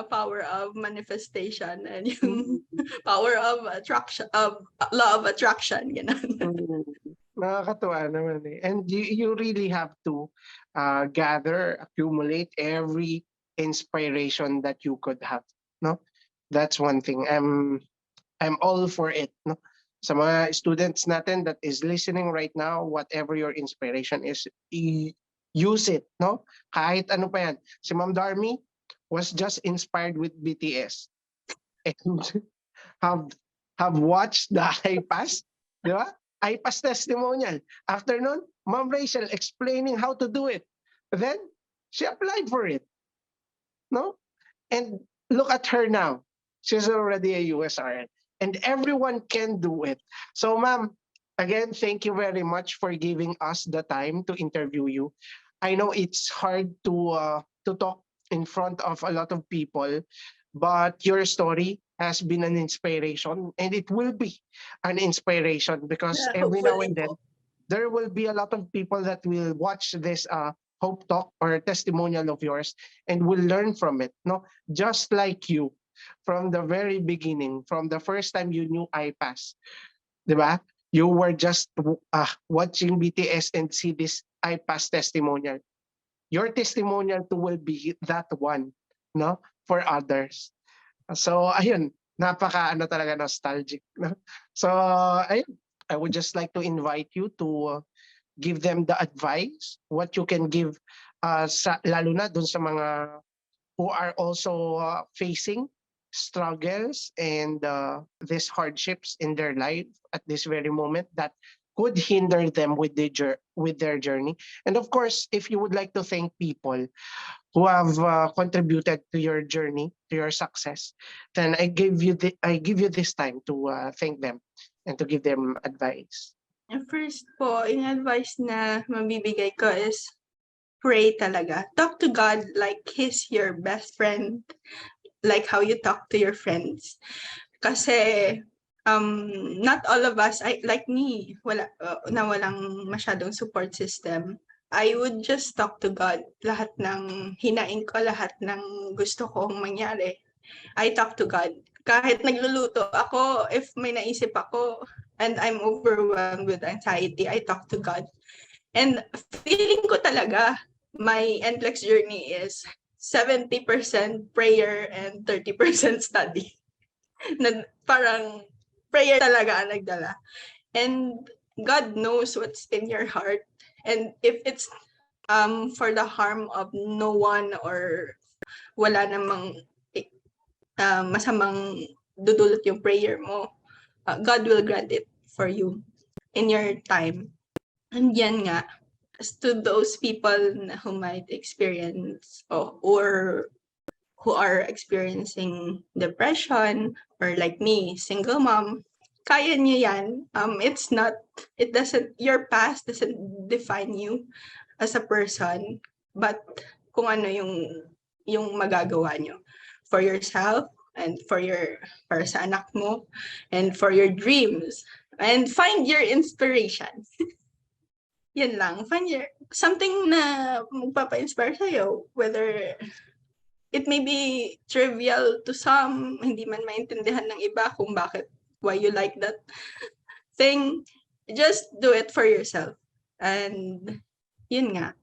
power of manifestation and yung power of attraction, of law of attraction, ganun. Nakakatuwa naman eh. And you really have to accumulate every inspiration that you could have, no? That's one thing. I'm all for it, no? Sa mga students natin that is listening right now, whatever your inspiration is, use it, no? Kahit ano pa yan. Si Ma'am Darmi was just inspired with BTS and have watched the IPASS, di ba? IPASS testimonial. After nun, Ma'am Rachel explaining how to do it. Then, she applied for it, no? And look at her now. She's already a USRN. And everyone can do it. So, ma'am, again, thank you very much for giving us the time to interview you. I know it's hard to talk in front of a lot of people, but your story has been an inspiration, and it will be an inspiration because every now and then there will be a lot of people that will watch this Hope Talk or testimonial of yours and will learn from it. No, just like you, from the very beginning, from the first time you knew IPASS, diba? You were just watching BTS and see this IPASS testimonial. Your testimonial too will be that one. no, for others. So ayun, napaka ano talaga nostalgic, no? So ayun, I would just like to invite you to give them the advice what you can give sa lalo na dun sa mga who are also facing struggles and these hardships in their life at this very moment that could hinder them with with their journey. And of course, if you would like to thank people who have contributed to your journey, to your success, then I give you this time to thank them and to give them advice. First po, yung advice na mabibigay ko is pray talaga. Talk to God like He's your best friend, like how you talk to your friends. Kasi not all of us, like me, na walang masyadong support system. I would just talk to God. Lahat ng hinaing ko, lahat ng gusto kong mangyari, I talk to God. Kahit nagluluto ako, if may naisip ako and I'm overwhelmed with anxiety, I talk to God. And feeling ko talaga, my NCLEX journey is 70% prayer and 30% study. Parang prayer talaga ang nagdala. And God knows what's in your heart. And if it's for the harm of no one or wala namang masamang dudulot yung prayer mo, God will grant it for you in your time. And yan nga, to those people who might experience or who are experiencing depression or like me, single mom, kaya niyo yan. Your past doesn't define you as a person, but kung ano yung magagawa niyo for yourself and para sa anak mo and for your dreams, and find your inspiration. Yan lang, find something na magpapa-inspire sa'yo, whether it may be trivial to some, hindi man maintindihan ng iba kung why you like that thing, just do it for yourself. And yun nga,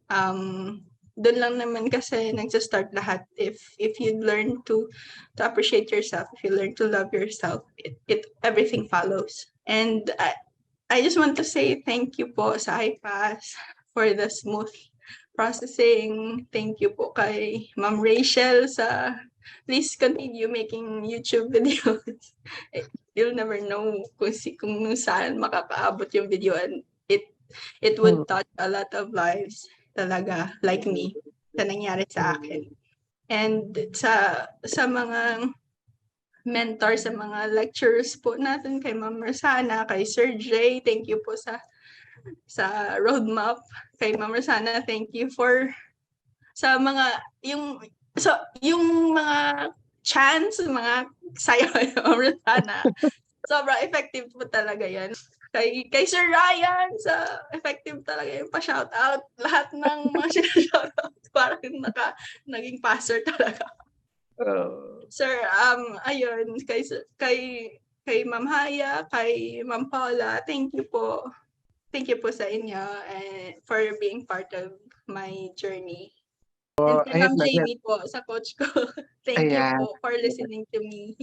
doon lang naman kasi nagsa-start lahat. If you learn to appreciate yourself, if you learn to love yourself, everything follows. And I just want to say thank you po sa IPASS for the smooth processing. Thank you po kay Ma'am Rachel please continue making YouTube videos. You'll never know kung saan makakaabot yung video, and it would touch a lot of lives talaga, like me, sa nangyari sa akin. And sa mga mentor, sa mga lecturers po natin, kay Ma'am Rosana, kay Sir Jay, thank you po sa roadmap. Kay Ma'am Rosana, thank you for sa mga yung mga chants, mga sayo ni Ma'am Rosana. Sobrang effective po talaga yan. Kay Sir Ryan, effective talaga yung pa-shoutout. Lahat ng mga sinashoutout parang naging pastor talaga. Sir, ayun, kay Ma'am Haya, kay Ma'am Paula, thank you po. Thank you po sa inyo for being part of my journey. And kay Ma'am Jamie po, sa coach ko, thank you po for listening to me.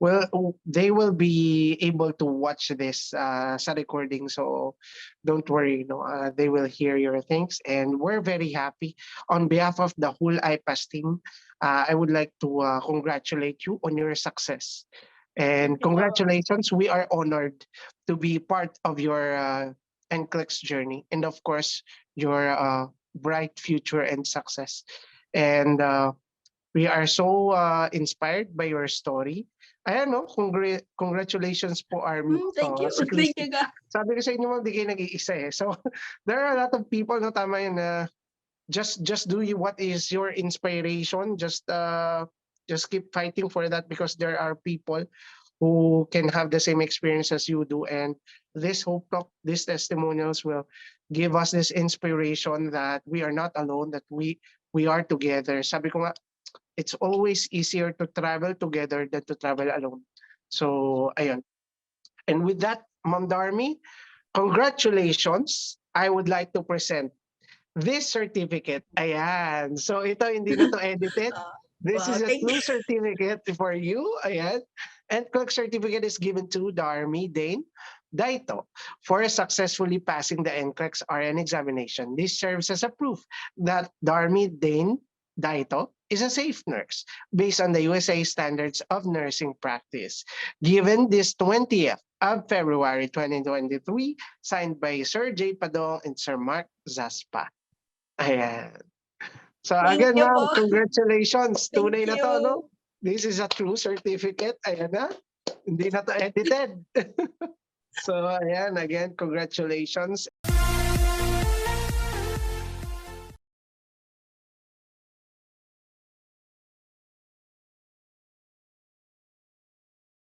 Well, they will be able to watch this sa recording, so don't worry. No, they will hear your things, and we're very happy. On behalf of the whole IPASS team, I would like to congratulate you on your success. And congratulations, we are honored to be part of your NCLEX journey, and of course, your bright future and success. And we are so inspired by your story. Ayan, no? Congratulations po, Army. Thank you. Thank you, God. Sabi ko sa inyo, di kayo nag-iisa eh. So, there are a lot of people, no, tama yun, just do what is your inspiration. Just keep fighting for that, because there are people who can have the same experience as you do. And this Hope Talk, these testimonials will give us this inspiration that we are not alone, that we are together. Sabi ko nga, it's always easier to travel together than to travel alone. So, ayun. And with that, Ma'am Darmi, congratulations. I would like to present this certificate. Ayan. So, ito, hindi na to edited. This Wow, is a thank you. true certificate for you. Ayan. NCLEX certificate is given to Darmi Dane Daito for successfully passing the NCLEX-RN examination. This serves as a proof that Darmi Dane Daito is a safe nurse based on the USA standards of nursing practice. Given this 20th of February 2023, signed by Sir J. Padong and Sir Mark Zaspa. Ayan. So Thank again, you ma'am, po. congratulations. Thank Tunay na to, no? you. This is a true certificate. Ayan na. Hindi na to edited. So ayan, again, congratulations.